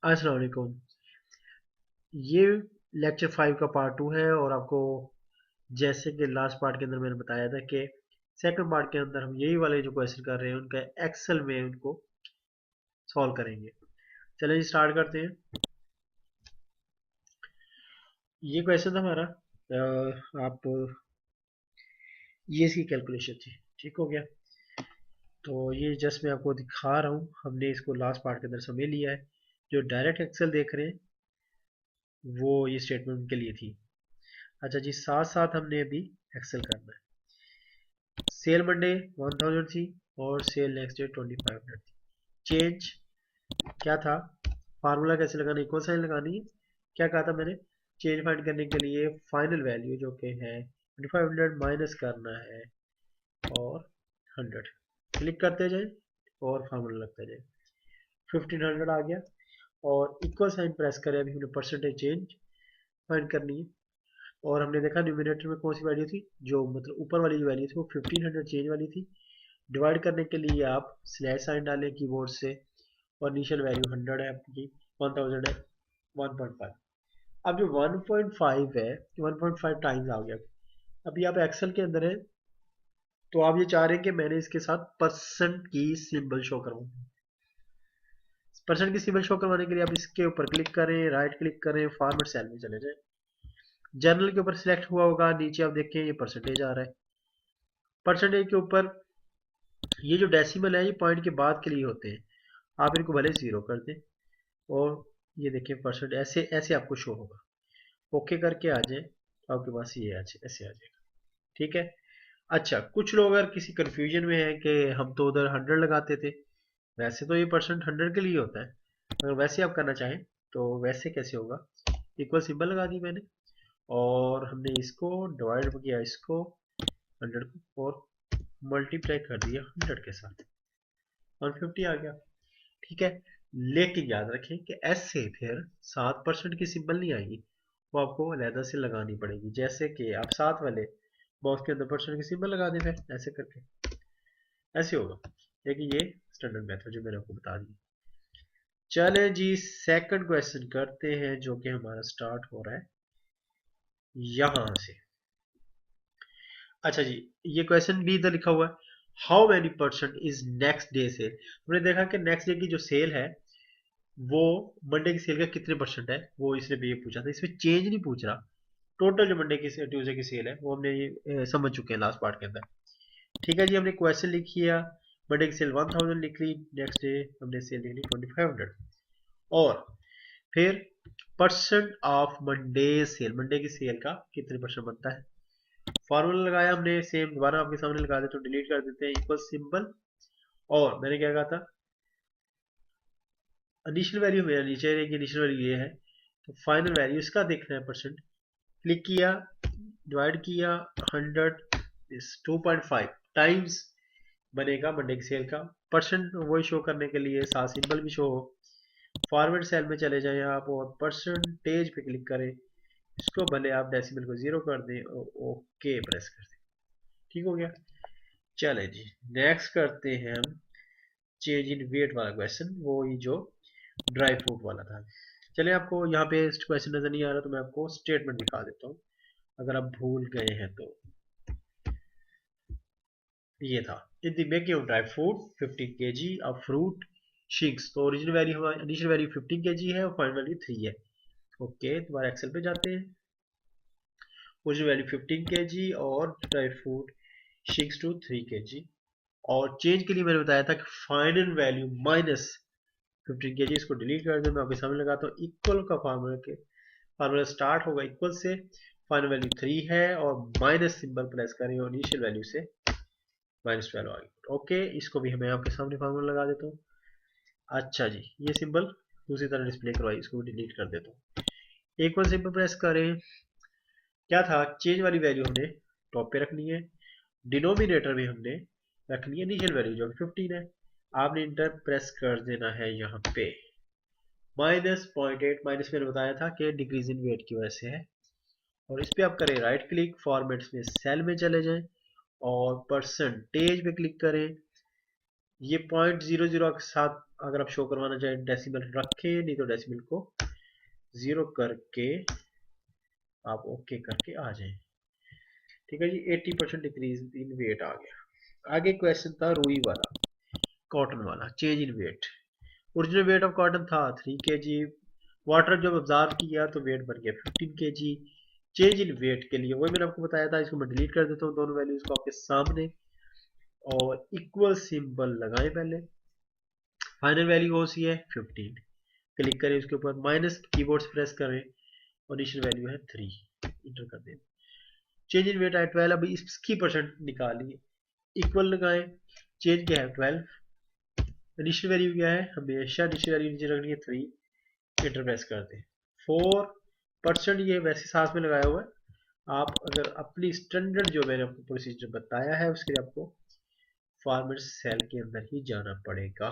अस्सलाम वालेकुम। ये लेक्चर 5 का पार्ट 2 है और आपको जैसे कि लास्ट पार्ट के अंदर मैंने बताया था कि सेकंड पार्ट के अंदर हम यही वाले जो क्वेश्चन कर रहे हैं उनका एक्सेल में उनको सॉल्व करेंगे। चलिए स्टार्ट करते हैं। ये क्वेश्चन था हमारा आप ये इसकी कैलकुलेशन थी। ठीक हो गया। तो ये जस्ट मैं आपको दिखा रहा हूँ, हमने इसको लास्ट पार्ट के अंदर समझ लिया है। जो डायरेक्ट एक्सेल देख रहे हैं वो ये स्टेटमेंट उनके लिए थी। अच्छा जी, साथ साथ हमने अभी एक्सेल करना है। सेल मंडे 1000 थी और सेल नेक्स्ट डे 2500 थी। चेंज क्या था, फार्मूला कैसे लगाना, इक्वल साइन लगानी है। क्या कहा था मैंने, चेंज फाइंड करने के लिए फाइनल वैल्यू जो कि है 2500 माइनस करना है और 100 क्लिक करते जाए और फार्मूला लगता जाए। 1500 आ गया और इक्वल साइन प्रेस करें। अभी हमने परसेंटेज चेंज फाइंड करनी है और हमने देखा न्यूमिनेटर में कौन सी वैल्यू थी, जो मतलब ऊपर वाली जो वैल्यू थी वो 1500 चेंज वाली थी। डिवाइड करने के लिए आप स्लैश साइन डालें कीबोर्ड से और इनिशियल वैल्यू 100 है आपकी, 1000 है, 1.5। अब जो 1.5 है, 1.5 टाइम्स आ गया। अभी आप एक्सेल के अंदर है तो आप ये चाह रहे हैं कि मैंने इसके साथ परसेंट की सिंबल शो करवाऊं। परसेंट की सिंबल शो करवाने के लिए आप इसके ऊपर क्लिक करें, राइट क्लिक करें, फॉर्मेट सेल में चले जाएं। जर्नल के ऊपर सिलेक्ट हुआ होगा, नीचे आप देखें ये परसेंटेज आ रहा है। परसेंटेज के ऊपर ये जो डेसिमल है ये पॉइंट के बाद के लिए होते हैं, आप इनको भले जीरो कर दें और ये देखिए परसेंट ऐसे ऐसे आपको शो होगा। ओके करके आ जाए तो आपके पास ये ऐसे आ जाएगा। ठीक है। अच्छा, कुछ लोग अगर किसी कंफ्यूजन में है कि हम तो उधर 100 लगाते थे, वैसे तो ये परसेंट 100 के लिए होता है, अगर वैसे आप करना चाहें तो वैसे कैसे होगा। इक्वल सिंबल लगा दी मैंने और हमने इसको डिवाइड किया, इसको 100 को, और मल्टीप्लाई कर दिया 100 के साथ, 150 आ गया। ठीक है। लेकिन याद रखें कि ऐसे फिर 7% की सिंबल नहीं आएगी, वो आपको अलहदा से लगानी पड़ेगी। जैसे कि आप साथ वाले बॉक्स के अंदर परसेंट की सिंबल लगा दें, फिर ऐसे करके ऐसे होगा। लेकिन ये स्टैंडर्ड मेथड जो मैंने आपको बता दी। चले जी, सेकंड क्वेश्चन करते हैं जो कि हमारा स्टार्ट हो रहा है यहां से। अच्छा जी, ये क्वेश्चन भी इधर लिखा हुआ है, how many percent is next day sale. हमने देखा कि नेक्स्ट डे की जो सेल है वो मंडे की सेल का कितने परसेंट है, वो इसने भी ये पूछा था। इसमें चेंज नहीं पूछ रहा, टोटल जो मंडे की ट्यूसडे की सेल है वो हमने ये समझ चुके हैं लास्ट पार्ट के अंदर। ठीक है जी, हमने क्वेश्चन लिख किया, मंडे की सेल 1000 लिख ली, नेक्स्ट डे हमने सेल लिख ली 2500। और फिर percent of Monday cell, Monday की सेल का कितने परसेंट बनता है। फॉर्मूला लगाया हमने, सेम दोबारा आपके सामने लगा दे तो डिलीट कर देते हैं, इक्वल सिंबल। और मैंने क्या कहा था, इनिशियल वैल्यू मेरा नीचे रहेगी, इनिशियल वैल्यू ये है, तो फाइनल वैल्यू इसका देखना है परसेंट। क्लिक किया, डिवाइड किया 100 इस 2.5 टाइम्स बनेगा मंडे की सेल का। परसेंट वही शो करने के लिए साथ सिंबल भी शो हो। फॉरवर्ड सेल में चले जाएं आप और परसेंटेज पे क्लिक करें, इसको भले आप डेसिमल को जीरो कर दें और ओके प्रेस कर दें। ठीक हो गया। चले जी, नेक्स्ट करते हैं हम चेंज इन वेट वाला क्वेश्चन, वो ही जो ड्राई फ्रूट वाला था। चलिए, आपको यहाँ पे क्वेश्चन नजर नहीं आ रहा तो मैं आपको स्टेटमेंट दिखा देता हूँ अगर आप भूल गए हैं तो। ये था, in the making of dry fruit 15 kg of fruit six. तो ओरिजिनल वैल्यू हमारी, इनिशियल वैल्यू 15 kg है और फाइनल वैल्यू 3 है। ओके, दोबारा एक्सेल पे जाते हैं। ओरिजिनल वैल्यू 15 kg और ड्राई फ्रूट 6 to 3 kg। और चेंज के लिए मैंने बताया था कि फाइनल वैल्यू माइनस 15 kg, इसको डिलीट कर दो। मैं आपके सामने लगाता हूँ, इक्वल का फार्मूला के फार्मूला स्टार्ट होगा इक्वल से, फाइनल वैल्यू 3 है और माइनस सिंबल प्रेस करें और इनिशियल वैल्यू से -12 आ गया। ओके, इसको भी मैं आपके सामने फार्मूला लगा देता हूँ। अच्छा जी, ये सिंबल दूसरी तरह डिस्प्ले करवाई, इसको भी डिलीट कर देता हूँ। एक बार सिंबल प्रेस करें, क्या था, चेंज वाली वैल्यू हमने टॉप पे रखनी है, डिनोमिनेटर में हमने रखनी है इनिशियल वैल्यू जो 15 है। आपने इंटर प्रेस कर देना है यहाँ पे। -0.8 माइनस मैंने बताया था कि डिक्रीज इन वेट की वजह से है। और इस पे आप करें राइट क्लिक, फॉर्मेट्स में सेल में चले जाएं और परसेंटेज पे क्लिक करें। ये 0.00 के साथ अगर आप शो करवाना चाहें डेसिमल रखें, नहीं तो डेसिमल को 0 करके आप ओके करके आ जाएं। ठीक है जी, 80% डिक्रीज इन वेट आ गया। आगे क्वेश्चन था रुई वाला, कॉटन वाला, change in weight. Original weight of cotton था 3 kg, वाटर जब ऑब्जर्व किया तो वेट बन गया 15 kg। चेंज इन वेट के लिए वही मैंने आपको बताया था, इसको मैं डिलीट कर देता हूँ दोनों वैल्यूज को आपके सामने, और इक्वल सिंबल लगाएं पहले। फाइनल वैल्यू कौन सी है 15, क्लिक करें उसके ऊपर, माइनस कीबोर्ड प्रेस करें और इनिशियल वैल्यू है 3, इंटर कर दें। चेंज इन वेट है 12, अभी इसकी परसेंट निकालिए, इक्वल लगाएं, चेंज क्या है 12, इनिशियल वैल्यू क्या है, हमेशा इनिशियल वैल्यू नीचे रखनी है 3, इंटर प्रेस कर दें। 4%, ये वैसे साथ में लगाया हुआ है। आप अगर अपनी स्टैंडर्ड जो मैंने आपको प्रोसीजर बताया है उसके लिए आपको फॉर्मेट सेल के अंदर ही जाना पड़ेगा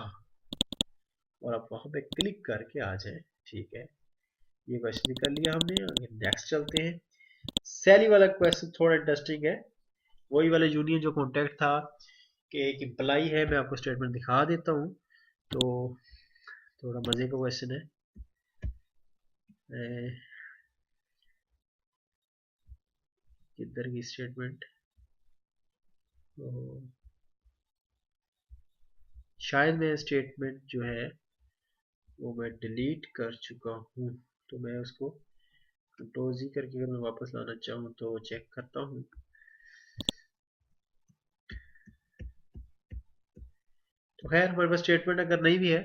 और आप वहां पे क्लिक करके आ जाएं। ठीक है, ये क्वेश्चन कर लिया हमने, आगे नेक्स्ट चलते हैं। सैली वाला क्वेश्चन थोड़ा इंटरेस्टिंग है, वही वाला यूनियन जो कॉन्टेक्ट था कि एक एम्प्लाई है, मैं आपको स्टेटमेंट दिखा देता हूँ तो थोड़ा मजे का क्वेश्चन है। किधर की स्टेटमेंट, तो शायद मैं स्टेटमेंट जो है वो मैं डिलीट कर चुका हूँ, तो मैं उसको कंट्रोल जी करके अगर मैं वापस लाना चाहूँ तो चेक करता हूँ। तो खैर हमारे पास स्टेटमेंट अगर नहीं भी है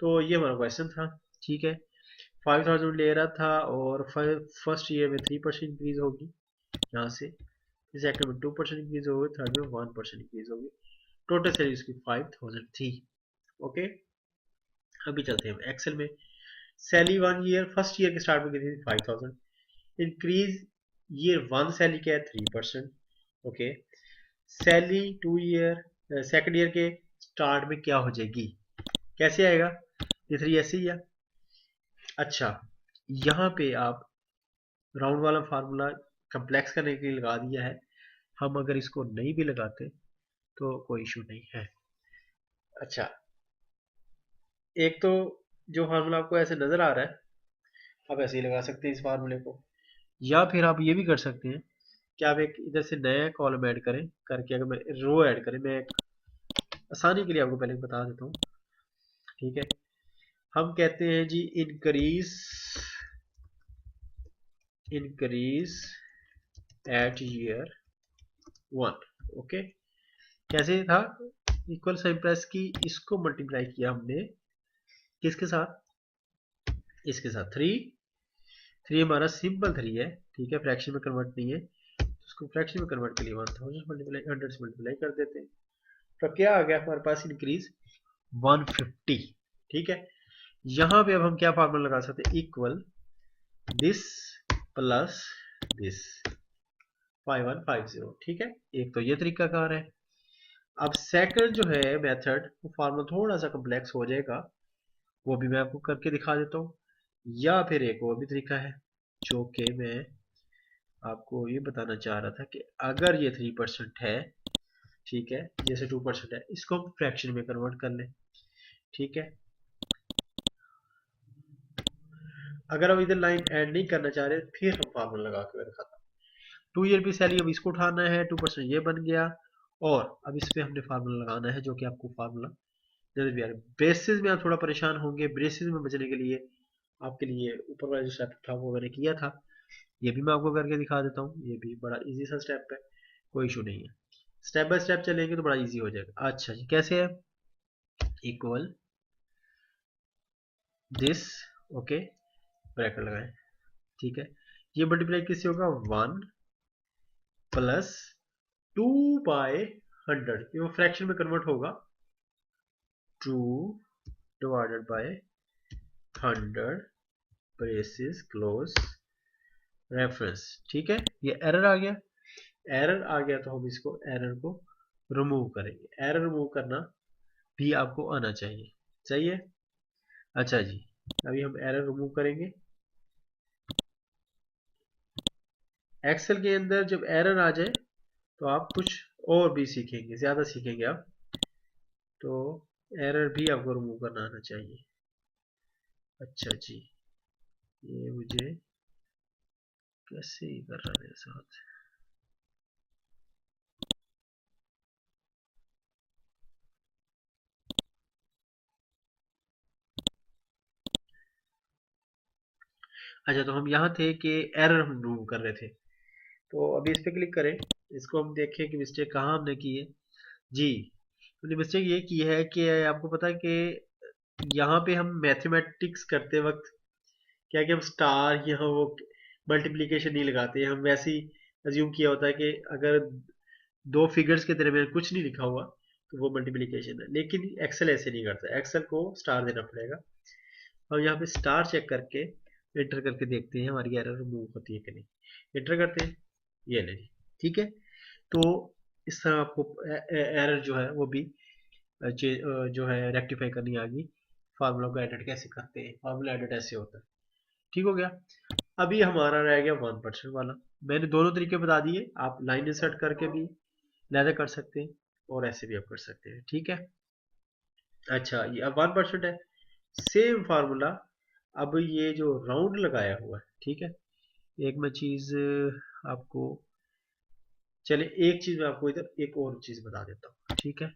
तो ये हमारा क्वेश्चन था। ठीक है, 5000 ले रहा था और फर्स्ट ईयर में 3% इंक्रीज होगी यहाँ से, सेकंड में 2% इंक्रीज होगी, थर्ड में 1% इंक्रीज होगी, टोटल सैलरी उसकी 5000 थी। ओके, अभी चलते हैं एक्सेल में। सैलरी 1 ईयर, फर्स्ट ईयर के स्टार्ट में कितनी थी 5000, इंक्रीज ईयर 1 सैलरी क्या है 3%। Okay, salary 2 year second year के स्टार्ट में क्या हो जाएगी, कैसे आएगा, ये 3 ऐसे ही है। अच्छा, यहाँ पे आप राउंड वाला फार्मूला कम्प्लेक्स करने के लिए लगा दिया है, हम अगर इसको नहीं भी लगाते तो कोई इशू नहीं है। अच्छा, एक तो जो फार्मूला आपको ऐसे नजर आ रहा है, आप ऐसे ही लगा सकते हैं इस फार्मूले को, या फिर आप ये भी कर सकते हैं कि आप एक इधर से नया कॉलम ऐड करें, करके अगर मैं रो ऐड करें, मैं आसानी के लिए आपको पहले बता देता हूँ। ठीक है, हम कहते हैं जी इंक्रीज एट ईयर 1। ओके, कैसे था, इक्वल साइन प्रेस की, इसको मल्टीप्लाई किया हमने किसके साथ, इसके साथ 3 हमारा सिंपल 3 है। ठीक है, फ्रैक्शन में कन्वर्ट नहीं है, तो उसको फ्रैक्शन में कन्वर्ट के लिए 1000 मल्टीप्लाई 100 से मल्टीप्लाई कर देते हैं, तो क्या आ गया हमारे पास इंक्रीज 150। ठीक है, यहां पे अब हम क्या फार्मूला लगा सकते हैं, इक्वल दिस प्लस दिस 5150। ठीक है, एक तो ये तरीका कार है। अब सेकंड जो है मेथड, वो फार्मूला थोड़ा सा कम्प्लेक्स हो जाएगा, वो भी मैं आपको करके दिखा देता हूँ, या फिर एक वो भी तरीका है जो कि मैं आपको ये बताना चाह रहा था कि अगर ये 3% है, ठीक है, जैसे 2% है, इसको हम फ्रैक्शन में कन्वर्ट कर लें। ठीक है, अगर हम इधर लाइन ऐड नहीं करना चाह रहे फिर हम फार्मूला लगा के दिखाता हूँ। 2 ईयर की सैलरी अब इसको उठाना है, 2% ये बन गया, और अब इस पे हमने फार्मूला लगाना है जो कि आपको फार्मूला नजर भी आ रहा है। ब्रेसेस में आप थोड़ा परेशान होंगे, ब्रेसेस में बचने के लिए आपके लिए ऊपर वाला जो स्टेप था वो मैंने किया था, ये भी मैं आपको करके दिखा देता हूँ, ये भी बड़ा इजी सा स्टेप है, कोई इशू नहीं है, स्टेप बाय स्टेप चलेंगे तो बड़ा इजी हो जाएगा। अच्छा जी, कैसे है, इक्वल दिस, ओके, ब्रैकेट लगाएं। ठीक है, ये मल्टीप्लाई किससे होगा, 1 प्लस 2/100, ये वो फ्रैक्शन में कन्वर्ट होगा, 2 divided by 100 braces close reference. ठीक है, ये एरर आ गया, एरर आ गया तो हम इसको एरर को रिमूव करेंगे, एरर रिमूव करना भी आपको आना चाहिए, सही है। अच्छा जी, अभी हम एरर रिमूव करेंगे। एक्सेल के अंदर जब एरर आ जाए तो आप कुछ और भी सीखेंगे, ज्यादा सीखेंगे आप, तो एरर भी आपको रिमूव करना आना चाहिए। अच्छा जी, ये मुझे कैसे ही कर रहा है मेरे साथ। अच्छा, तो हम यहाँ थे कि एरर हम रिमूव कर रहे थे। तो अभी इस पे क्लिक करें, इसको हम देखें कि मिस्टेक कहाँ हमने की है। जी, हमने मिस्टेक ये की है कि आपको पता है कि यहाँ पे हम मैथमेटिक्स करते वक्त क्या है कि हम स्टार यहाँ वो मल्टीप्लिकेशन नहीं लगाते, हम वैसे ही अज्यूम किया होता है कि अगर दो फिगर्स के दरमियान कुछ नहीं लिखा हुआ तो वो मल्टीप्लिकेशन है। लेकिन एक्सेल ऐसे नहीं करता, एक्सेल को स्टार देना पड़ेगा। हम यहाँ पे स्टार चेक करके एंटर करके देखते हैं हमारी एरर रिमूव होती है कि नहीं। एंटर करते हैं, ये नहीं, ठीक है। तो इस तरह आपको एरर जो है वो भी जो है रेक्टिफाई करनी आ गई। फार्मूला को एडिट कैसे करते हैं, फार्मूला एडिट ऐसे होता है। ठीक हो गया। अभी हमारा रह गया 1% वाला। मैंने दोनों तरीके बता दिए, आप लाइन इंसर्ट करके भी लहदा कर सकते हैं और ऐसे भी आप कर सकते हैं, ठीक है। अच्छा, ये अब 1% है, सेम फार्मूला। अब ये जो राउंड लगाया हुआ है, ठीक है। एक मैं चीज आपको, चले एक चीज मैं आपको इधर एक और चीज बता देता हूँ, ठीक है।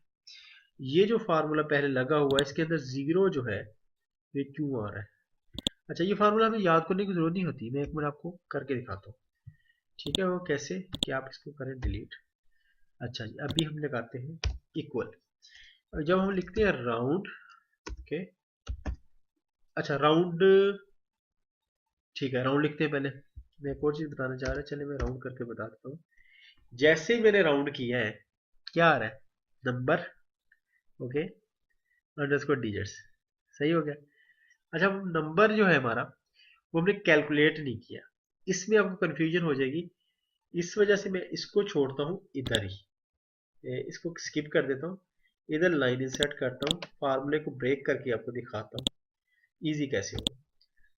ये जो फार्मूला पहले लगा हुआ है इसके अंदर जीरो जो है ये क्यों आ रहा है। अच्छा, ये फार्मूला हमें याद करने की जरूरत नहीं होती, मैं एक मिनट आपको करके दिखाता हूँ, ठीक है। वो कैसे कि आप इसको करें डिलीट। अच्छा जी, अभी हम लगाते हैं इक्वल। जब हम लिखते हैं राउंड, ओके। अच्छा, राउंड, ठीक है, राउंड लिखते हैं पहले। मैं एक और चीज बताना चाह रहा, चले मैं राउंड करके बता देता हूँ। जैसे ही मैंने राउंड किया है, क्या आ रहा है, नंबर, ओके, अंडरस्कोर डिजिट्स, सही हो गया। अच्छा, नंबर जो है हमारा वो हमने कैलकुलेट नहीं किया, इसमें आपको कंफ्यूजन हो जाएगी। इस वजह से मैं इसको छोड़ता हूँ इधर ही, इसको स्किप कर देता हूँ, इधर लाइन इंसर्ट करता हूँ, फार्मूले को ब्रेक करके आपको दिखाता हूँ इजी कैसे हो।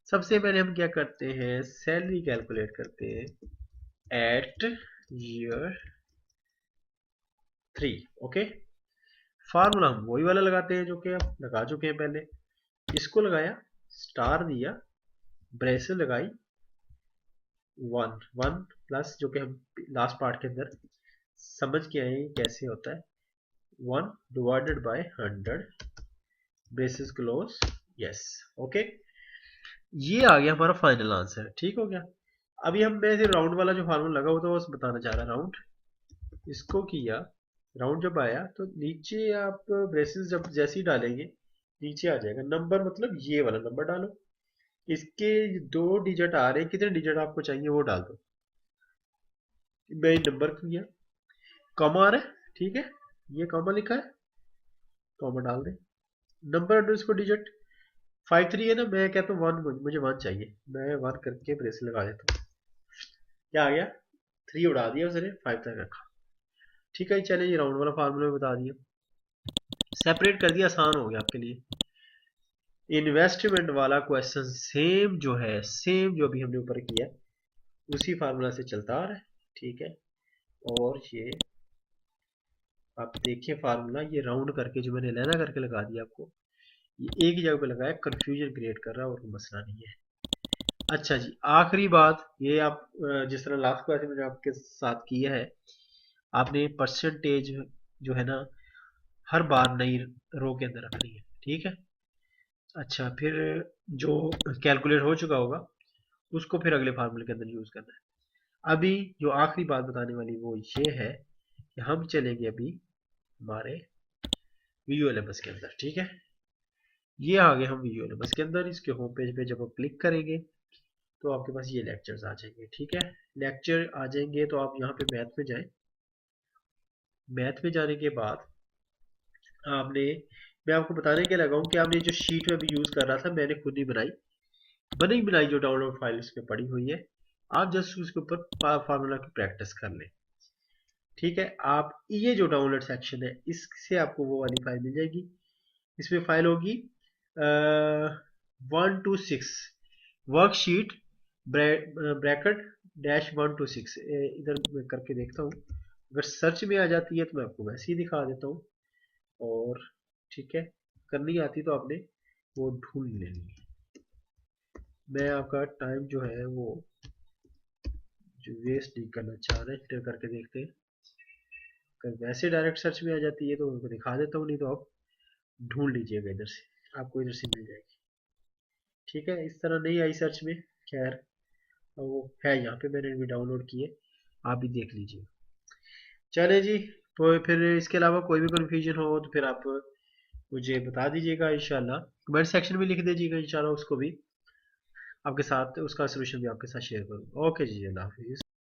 सबसे पहले हम क्या करते हैं, सैलरी कैलकुलेट करते हैं एट ईयर 3, ओके। फार्मूला हम वही वाला लगाते हैं जो कि आप लगा चुके हैं पहले। इसको लगाया, स्टार दिया, ब्रेसेस लगाई, वन वन प्लस जो कि हम लास्ट पार्ट के अंदर समझ के आए कैसे होता है, 1/100, ब्रेसेस क्लोज, यस, ओके। ये आ गया हमारा फाइनल आंसर, ठीक हो गया। अभी हम मैं राउंड वाला जो फार्मूला लगा हुआ था वो बताना चाह रहा, राउंड, इसको किया, राउंड जब आया तो नीचे आप ब्रेसेस जब जैसे ही डालेंगे नीचे आ जाएगा नंबर, मतलब ये वाला नंबर डालो। इसके दो डिजिट आ रहे हैं, कितने डिजिट आपको चाहिए वो डाल दो। मैं नंबर किया, कॉमा आ रहा है, ठीक है, ये कॉमा लिखा है, कॉमा डाल दे। नंबर अंडर इसको डिजिट 53 है ना, मैं कहता हूँ वन, मुझे वन चाहिए, मैं वन करके ब्रेस लगा देता हूँ। क्या आ गया, 3 उड़ा दिया उसने, 5 तक रखा, ठीक है। चले, ये राउंड वाला फार्मूला बता दिया, सेपरेट कर दिया, आसान हो गया आपके लिए। इन्वेस्टमेंट वाला क्वेश्चन सेम जो है, सेम जो अभी हमने ऊपर किया उसी फार्मूला से चलता आ रहा है, ठीक है। और ये आप देखिए फार्मूला, ये राउंड करके जो मैंने लेना करके लगा दिया आपको, ये एक ही जगह पे लगाया, कंफ्यूजन क्रिएट कर रहा है और कोई मसला नहीं है। अच्छा जी, आखिरी बात, ये आप जिस तरह लास्ट क्लास में मैंने आपके साथ किया है, आपने परसेंटेज जो है ना हर बार नई रो के अंदर रखनी है, ठीक है। अच्छा, फिर जो कैलकुलेट हो चुका होगा उसको फिर अगले फार्मूले के अंदर यूज करना है। अभी जो आखिरी बात बताने वाली वो ये है कि हम चलेंगे अभी हमारे VULMS के अंदर, ठीक है। ये आ गए हम VULMS के अंदर, इसके होम पेज पे जब हम क्लिक करेंगे तो आपके पास ये लेक्चर्स आ जाएंगे, ठीक है। लेक्चर आ जाएंगे तो आप यहाँ पे मैथ में जाएं। मैथ में जाने के बाद आपने, मैं आपको बताने के लगा हूँ कि आपने जो शीट में भी यूज कर रहा था मैंने खुद ही बनाई, बनी बनाई जो डाउनलोड फाइल उसमें पड़ी हुई है। आप जस्ट उसके ऊपर फार्मूला की प्रैक्टिस कर लें, ठीक है। आप ये जो डाउनलोड सेक्शन है इससे आपको वो वाली फाइल मिल जाएगी। इसमें फाइल होगी 1 to 6 वर्कशीट ब्रैकेट -1 to 6, इधर मैं करके देखता हूँ, अगर सर्च में आ जाती है तो मैं आपको वैसे ही दिखा देता हूँ। और ठीक है, करनी आती तो आपने वो ढूंढ लेनी है। मैं आपका टाइम जो है वो जो वेस्ट नहीं करना चाह रहे, एंटर करके देखते हैं। अगर वैसे डायरेक्ट सर्च में आ जाती है तो उनको दिखा देता हूँ, नहीं तो आप ढूंढ लीजिएगा इधर से, आपको इधर से मिल जाएगी। ठीक है, इस तरह नहीं आई सर्च में, खैर वो है यहाँ पे, मैंने भी डाउनलोड किए, आप भी देख लीजिए। चले जी, तो फिर इसके अलावा कोई भी कंफ्यूजन हो तो फिर आप मुझे बता दीजिएगा इंशाल्लाह, कमेंट सेक्शन में लिख दीजिएगा, इंशाल्लाह उसको भी आपके साथ, उसका सोल्यूशन भी आपके साथ शेयर करूँगा। ओके जी, अल्लाह हाफिज़।